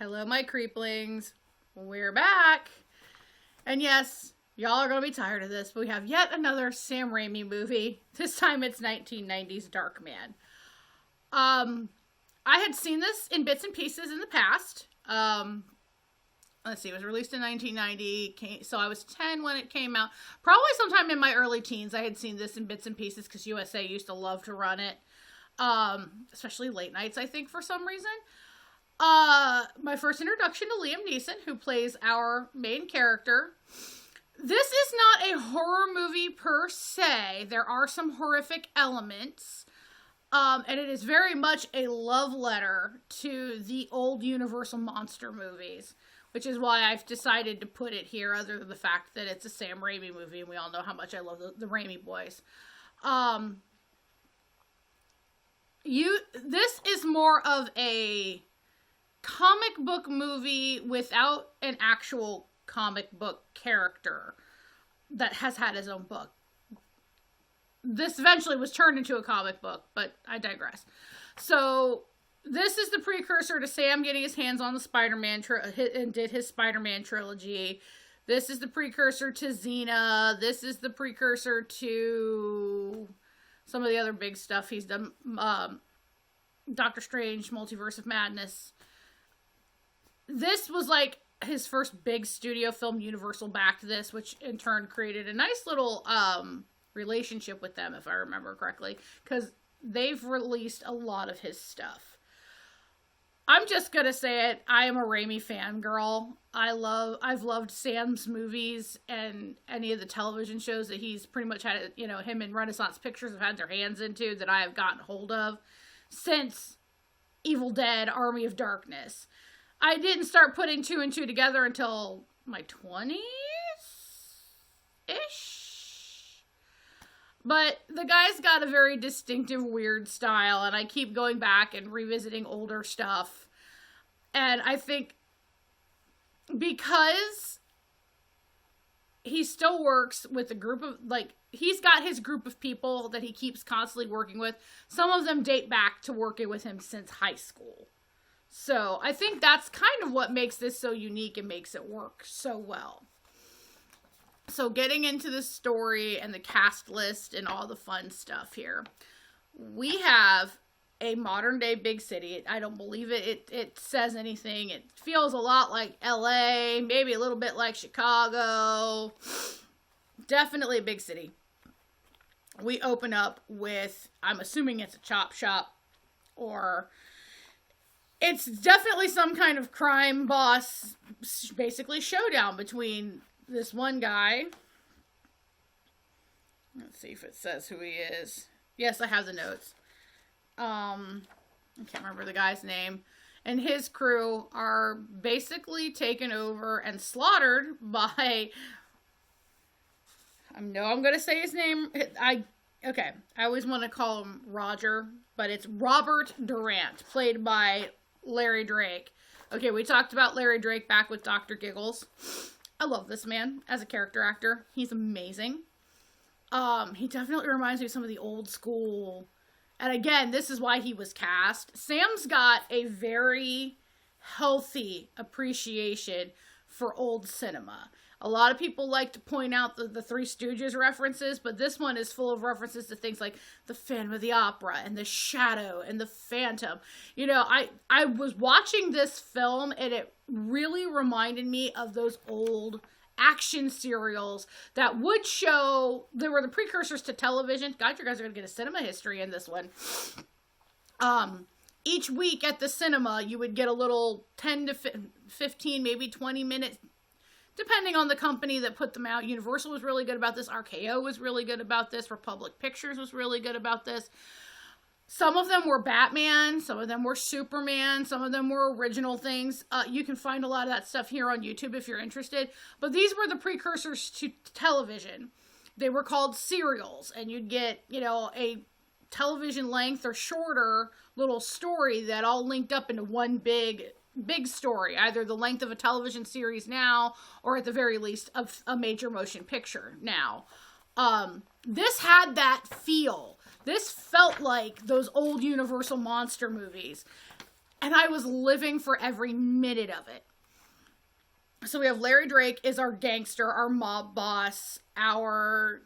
Hello, my creeplings. We're back. And yes, y'all are going to be tired of this, but we have yet another Sam Raimi movie. This time it's 1990's Darkman. I had seen this in bits and pieces in the past. Let's see, it was released in 1990, so I was 10 when it came out. Probably sometime in my early teens, I had seen this in bits and pieces because USA used to love to run it. Especially late nights, I think, for some reason. My first introduction to Liam Neeson, who plays our main character. This is not a horror movie per se. There are some horrific elements. And it is very much a love letter to the old Universal monster movies, which is why I've decided to put it here, other than the fact that it's a Sam Raimi movie, and we all know how much I love the Raimi boys. This is more of a comic book movie without an actual comic book character that has had his own book. This eventually was turned into a comic book, but I digress. So, this is the precursor to Sam getting his hands on the Spider-Man and did his Spider-Man trilogy. This is the precursor to Xena. This is the precursor to some of the other big stuff he's done. Doctor Strange, Multiverse of Madness. This was like his first big studio film. Universal backed this, which in turn created a nice little relationship with them, if I remember correctly, because they've released a lot of his stuff. I'm just gonna say it. I am a Raimi fangirl. I've loved Sam's movies and any of the television shows that he's pretty much had, him and Renaissance Pictures have had their hands into that I have gotten hold of since Evil Dead, Army of Darkness. I didn't start putting two and two together until my 20s-ish. But the guy's got a very distinctive, weird style, and I keep going back and revisiting older stuff. And I think because he still works with a group of, he's got his group of people that he keeps constantly working with. Some of them date back to working with him since high school. So I think that's kind of what makes this so unique and makes it work so well. So getting into the story and the cast list and all the fun stuff here. We have a modern day big city. I don't believe it says anything. It feels a lot like LA, maybe a little bit like Chicago. Definitely a big city. We open up with, I'm assuming it's a chop shop, or it's definitely some kind of crime boss, basically showdown between this one guy. Let's see if it says who he is. Yes, I have the notes. I can't remember the guy's name. And his crew are basically taken over and slaughtered by, I'm going to say his name. I always want to call him Roger, but it's Robert Durant, played by Larry Drake. Okay, we talked about Larry Drake back with Dr. Giggles. I love this man as a character actor. He's amazing. He definitely reminds me of some of the old school. And again, this is why he was cast. Sam's got a very healthy appreciation for old cinema. A lot of people like to point out the Three Stooges references, but this one is full of references to things like the Phantom of the Opera and the Shadow and the Phantom. I was watching this film and it really reminded me of those old action serials that would show, they were the precursors to television. God, you guys are going to get a cinema history in this one. Each week at the cinema, you would get a little 10 to 15, maybe 20 minutes, depending on the company that put them out. Universal was really good about this. RKO was really good about this. Republic Pictures was really good about this. Some of them were Batman. Some of them were Superman. Some of them were original things. You can find a lot of that stuff here on YouTube if you're interested. But these were the precursors to television. They were called serials. And you'd get, a television length or shorter little story that all linked up into one big story. Either the length of a television series now, or at the very least, a major motion picture now. This had that feel. This felt like those old Universal monster movies. And I was living for every minute of it. So we have Larry Drake is our gangster, our mob boss, our,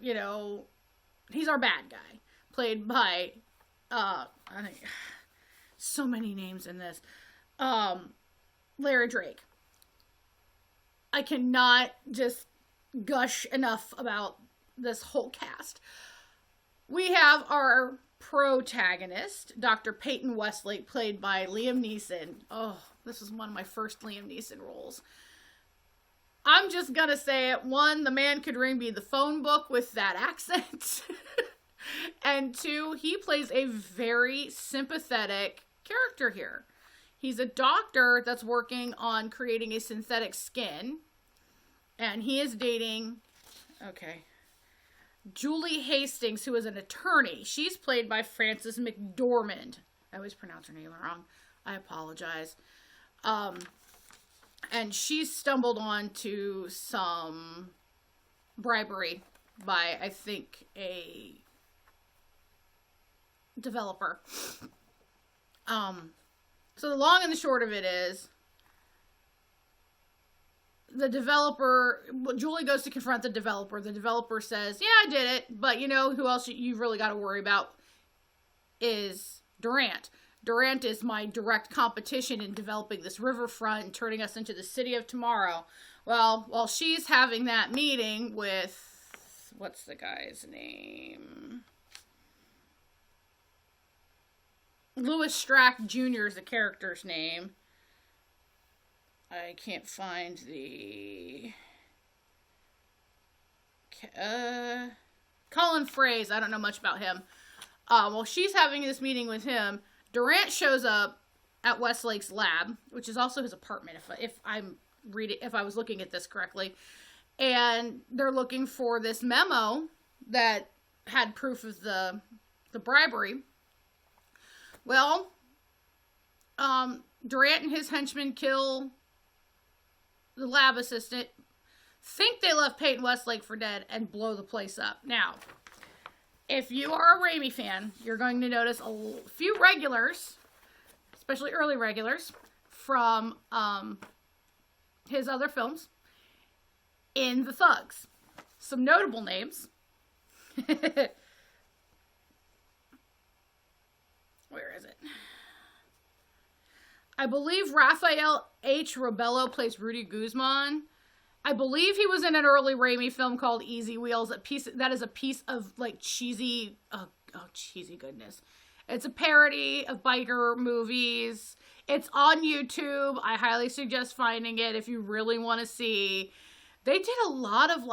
he's our bad guy. Played by, I think, so many names in this. Larry Drake. I cannot just gush enough about this whole cast. We have our protagonist, Dr. Peyton Westlake, played by Liam Neeson. Oh, this is one of my first Liam Neeson roles. I'm just gonna say it. 1, the man could ring me the phone book with that accent. And 2, he plays a very sympathetic character here. He's a doctor that's working on creating a synthetic skin. And he is dating, Julie Hastings, who is an attorney. She's played by Frances McDormand. I always pronounce her name wrong. I apologize. And she's stumbled on to some bribery by, I think, a developer. So the long and the short of it is, the developer, Julie goes to confront the developer. The developer says, yeah, I did it, but who else you've really got to worry about is Durant. Durant is my direct competition in developing this riverfront and turning us into the city of tomorrow. Well, while she's having that meeting with, what's the guy's name? Louis Strack Jr. is the character's name. I can't find the... Colin Fraze. I don't know much about him. While she's having this meeting with him, Durant shows up at Westlake's lab, which is also his apartment, if I was looking at this correctly. And they're looking for this memo that had proof of the bribery. Well, Durant and his henchmen kill the lab assistant, think they left Peyton Westlake for dead, and blow the place up. Now, if you are a Raimi fan, you're going to notice a few regulars, especially early regulars, from his other films, in the thugs. Some notable names. Where is it? I believe Raphael H. Robello plays Rudy Guzman. I believe he was in an early Raimi film called Easy Wheels. That is a piece of cheesy, cheesy goodness. It's a parody of biker movies. It's on YouTube. I highly suggest finding it if you really want to see. They did a lot of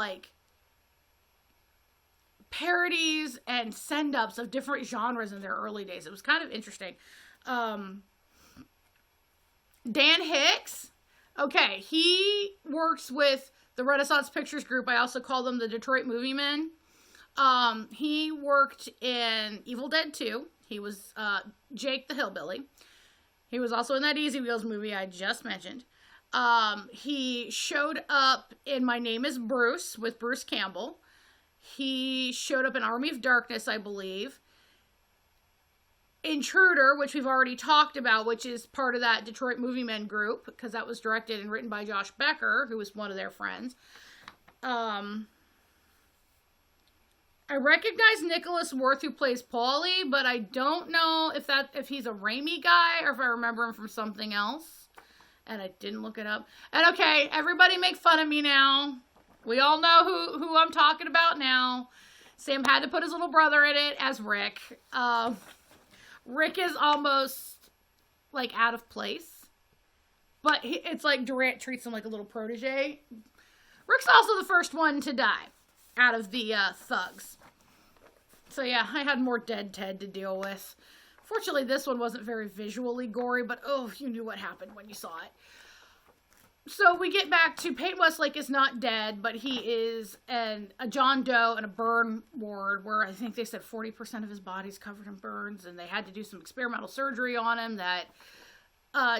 parodies and send-ups of different genres in their early days. It was kind of interesting. Dan Hicks, he works with the Renaissance Pictures Group. I also call them the Detroit Movie Men. He worked in Evil Dead 2. He was Jake the Hillbilly. He was also in that Easy Wheels movie I just mentioned. He showed up in My Name is Bruce with Bruce Campbell. He showed up in Army of Darkness, I believe. Intruder, which we've already talked about, which is part of that Detroit Movie Men group, because that was directed and written by Josh Becker, who was one of their friends. I recognize Nicholas Worth, who plays Paulie, but I don't know if he's a Raimi guy or if I remember him from something else. And I didn't look it up. And everybody make fun of me now. We all know who I'm talking about now. Sam had to put his little brother in it as Rick. Rick is almost out of place, but it's like Durant treats him like a little protege. Rick's also the first one to die out of the thugs. So yeah, I had more dead Ted to deal with. Fortunately, this one wasn't very visually gory, but you knew what happened when you saw it. So we get back to Peyton Westlake is not dead, but he is a John Doe in a burn ward where I think they said 40% of his body's covered in burns, and they had to do some experimental surgery on him that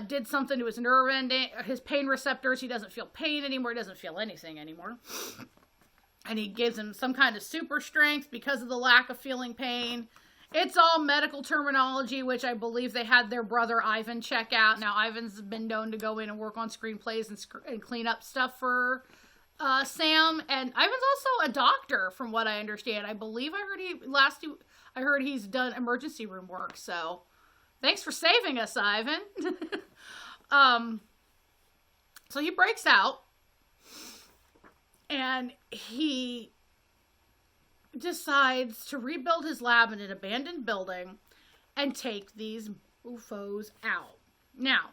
did something to his nerve ending, his pain receptors. He doesn't feel pain anymore. He doesn't feel anything anymore. And he gives him some kind of super strength because of the lack of feeling pain. It's all medical terminology, which I believe they had their brother Ivan check out. Now, Ivan's been known to go in and work on screenplays and clean up stuff for Sam. And Ivan's also a doctor, from what I understand. I believe I heard he's done emergency room work. So, thanks for saving us, Ivan. So he breaks out, and he decides to rebuild his lab in an abandoned building and take these UFOs out. Now,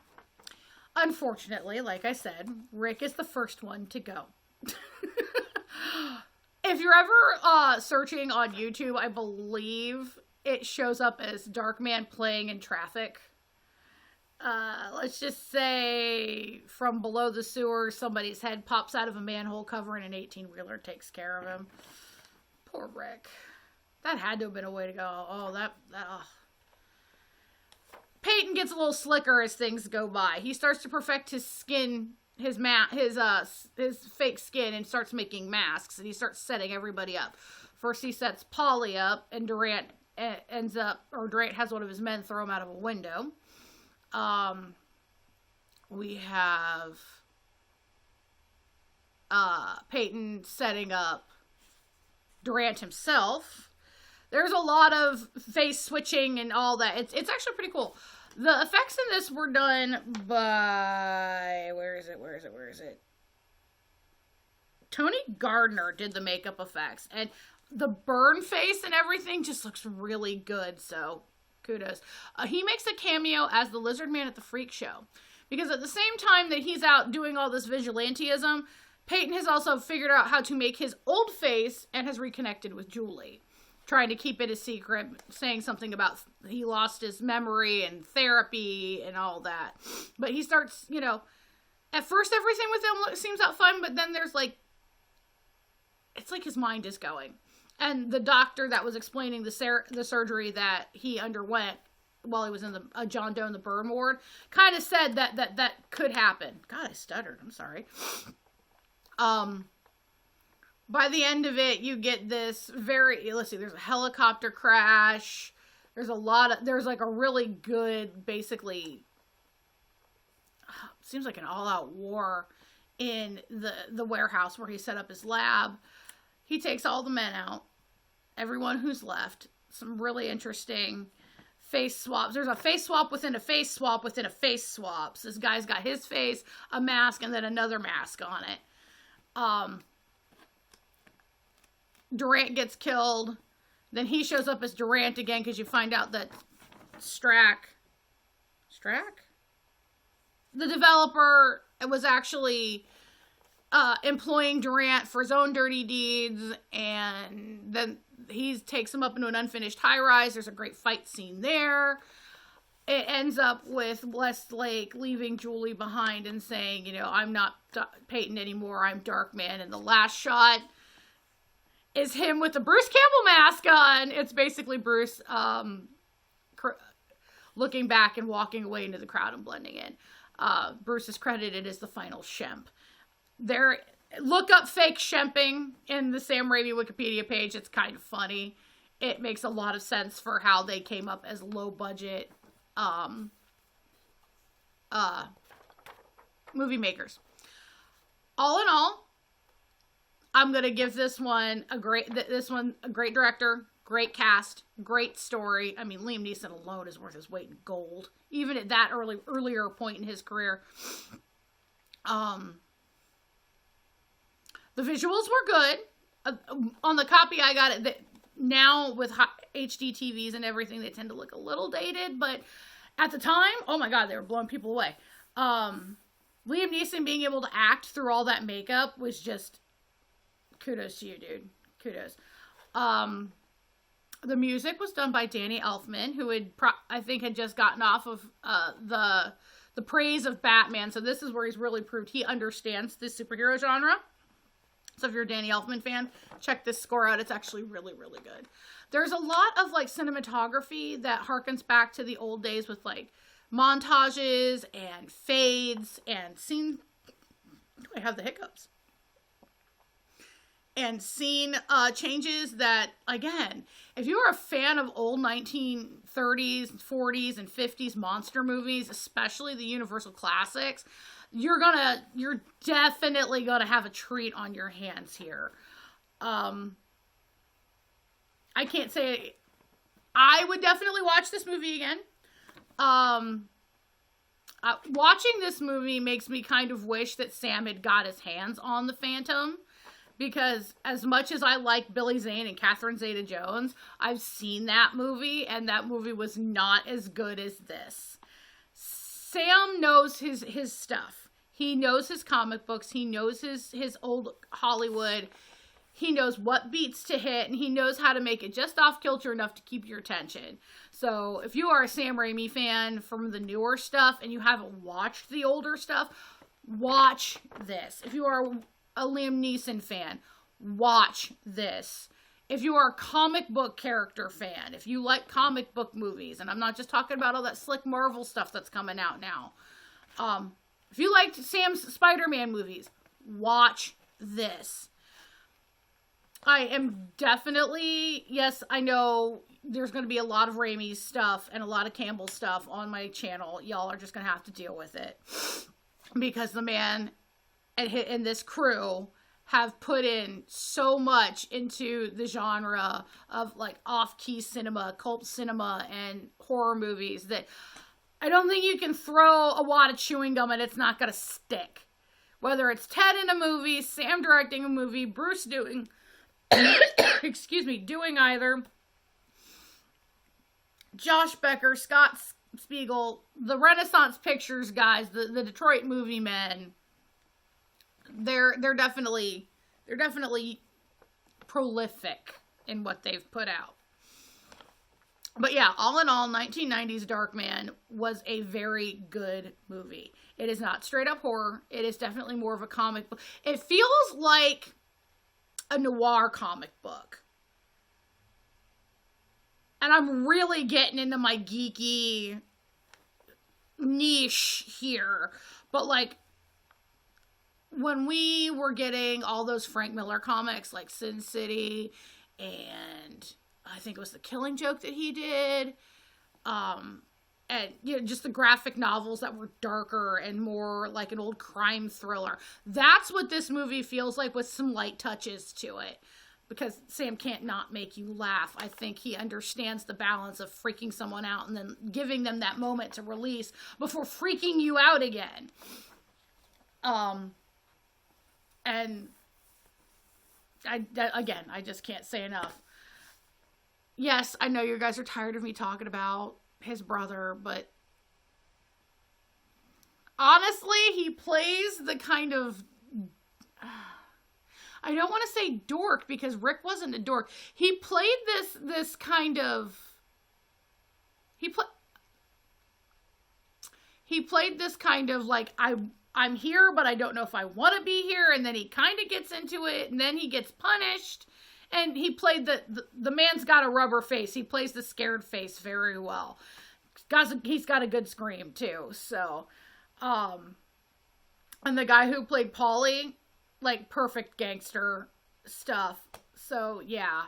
unfortunately, like I said, Rick is the first one to go. If you're ever searching on YouTube, I believe it shows up as Darkman playing in traffic. Let's just say from below the sewer, somebody's head pops out of a manhole cover and an 18-wheeler takes care of him. Poor Rick. That had to have been a way to go. Peyton gets a little slicker as things go by. He starts to perfect his skin, his fake skin, and starts making masks, and he starts setting everybody up. First he sets Polly up, and Durant has one of his men throw him out of a window. We have Peyton setting up Durant himself. There's a lot of face switching and all that. It's actually pretty cool. The effects in this were done by where is it? Tony Gardner did the makeup effects, and the burn face and everything just looks really good. So kudos. He makes a cameo as the Lizard Man at the Freak Show, because at the same time that he's out doing all this vigilantism, Peyton has also figured out how to make his old face and has reconnected with Julie, trying to keep it a secret, saying something about he lost his memory and therapy and all that. But he starts, at first everything with him seems out fun, but then there's it's like his mind is going. And the doctor that was explaining the surgery that he underwent while he was in the John Doe in the burn ward kind of said that could happen. God, I stuttered. I'm sorry. By the end of it, you get this there's a helicopter crash. There's a really good, basically, seems like an all-out war in the warehouse where he set up his lab. He takes all the men out, everyone who's left. Some really interesting face swaps. There's a face swap within a face swap within a face swap. So this guy's got his face, a mask, and then another mask on it. Durant gets killed. Then he shows up as Durant again, because you find out that Strack? The developer was actually employing Durant for his own dirty deeds, and then he takes him up into an unfinished high-rise. There's a great fight scene there. It ends up with Westlake leaving Julie behind and saying, I'm not Peyton anymore, I'm Darkman. And the last shot is him with the Bruce Campbell mask on. It's basically Bruce looking back and walking away into the crowd and blending in. Bruce is credited as the final Shemp. Look up fake Shemping in the Sam Raimi Wikipedia page. It's kind of funny. It makes a lot of sense for how they came up as low budget movie makers. All in all, I'm gonna give this one a great director, great cast, great story. I mean, Liam Neeson alone is worth his weight in gold, even at that earlier point in his career. The visuals were good. On the copy I got it, now with HD TVs and everything, they tend to look a little dated, but at the time, oh my god, they were blowing people away. Liam Neeson being able to act through all that makeup was just kudos to you, dude. Kudos. The music was done by Danny Elfman, who had just gotten off of the praise of Batman. So this is where he's really proved he understands the superhero genre. So if you're a Danny Elfman fan, check this score out. It's actually really, really good. There's a lot of cinematography that harkens back to the old days with montages and fades and scene. I have the hiccups. and seen changes that, again, if you're a fan of old 1930s, 40s, and 50s monster movies, especially the Universal classics, you're definitely gonna have a treat on your hands here. I can't say I would definitely watch this movie again. Watching this movie makes me kind of wish that Sam had got his hands on the Phantom, because as much as I like Billy Zane and Catherine Zeta-Jones, I've seen that movie, and that movie was not as good as this. Sam knows his stuff. He knows his comic books. He knows his old Hollywood. He knows what beats to hit, and he knows how to make it just off kilter enough to keep your attention. So if you are a Sam Raimi fan from the newer stuff and you haven't watched the older stuff, watch this. If you are a Liam Neeson fan, watch this. If you are a comic book character fan, if you like comic book movies, and I'm not just talking about all that slick Marvel stuff that's coming out now. If you liked Sam's Spider-Man movies, watch this. I am definitely, yes, I know there's going to be a lot of Raimi's stuff and a lot of Campbell stuff on my channel. Y'all are just going to have to deal with it, because the man and this crew have put in so much into the genre of like off-key cinema, cult cinema, and horror movies that I don't think you can throw a wad of chewing gum and it's not going to stick. Whether it's Ted in a movie, Sam directing a movie, Bruce doing, doing either, Josh Becker, Scott Spiegel, the Renaissance Pictures guys, the Detroit movie men, they're definitely prolific in what they've put out. But yeah, all in all, 1990s Darkman was a very good movie. It is not straight up horror. It is definitely more of a comic book. It feels like a noir comic book. And I'm really getting into my geeky niche here. But like, when we were getting all those Frank Miller comics like Sin City, and I think it was The Killing Joke that he did, and just the graphic novels that were darker and more like an old crime thriller. That's what this movie feels like, with some light touches to it. Because Sam can't not make you laugh. I think he understands the balance of freaking someone out and then giving them that moment to release before freaking you out again. And I just can't say enough. Yes, I know you guys are tired of me talking about his brother, but honestly, he plays the kind of, I don't want to say dork, because Rick wasn't a dork. He played this kind of, he played this kind of like, I'm here, but I don't know if I want to be here. And then he kind of gets into it, and then he gets punished. And he played the man's got a rubber face. He plays the scared face very well. He's got a good scream too. So, and the guy who played Paulie, like perfect gangster stuff. So yeah,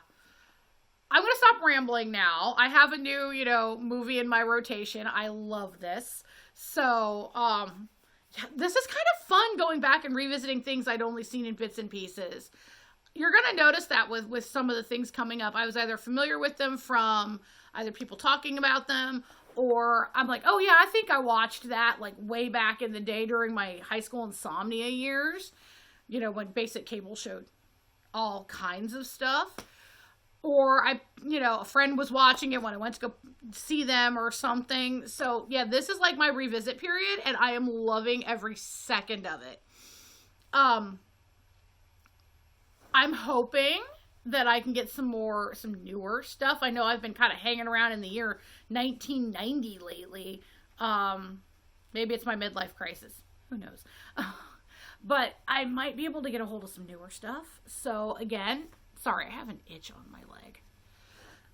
I'm going to stop rambling now. I have a new, movie in my rotation. I love this. So, yeah, this is kind of fun going back and revisiting things I'd only seen in bits and pieces. You're going to notice that with some of the things coming up. I was either familiar with them from either people talking about them, or I'm like, oh yeah, I think I watched that like way back in the day during my high school insomnia years, when basic cable showed all kinds of stuff. Or a friend was watching it when I went to go see them or something. So yeah, this is like my revisit period, and I am loving every second of it. I'm hoping that I can get some newer stuff. I know I've been kind of hanging around in the year 1990 lately. Maybe it's my midlife crisis. Who knows? But I might be able to get a hold of some newer stuff. So again, sorry, I have an itch on my leg.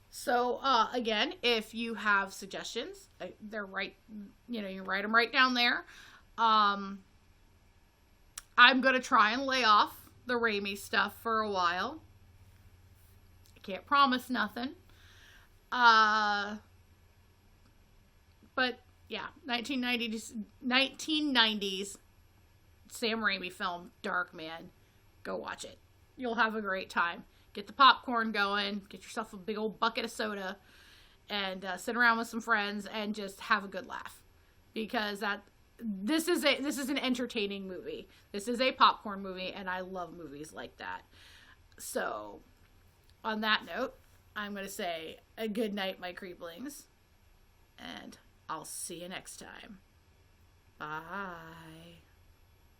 So again, if you have suggestions, they're right, you write them right down there. I'm going to try and lay off the Raimi stuff for a while. I can't promise nothing. But yeah, 1990s Sam Raimi film, Darkman. Go watch it. You'll have a great time. Get the popcorn going. Get yourself a big old bucket of soda, and sit around with some friends and just have a good laugh. Because this is an entertaining movie. This is a popcorn movie, and I love movies like that. So, on that note, I'm going to say a good night, my creeplings, and I'll see you next time. Bye.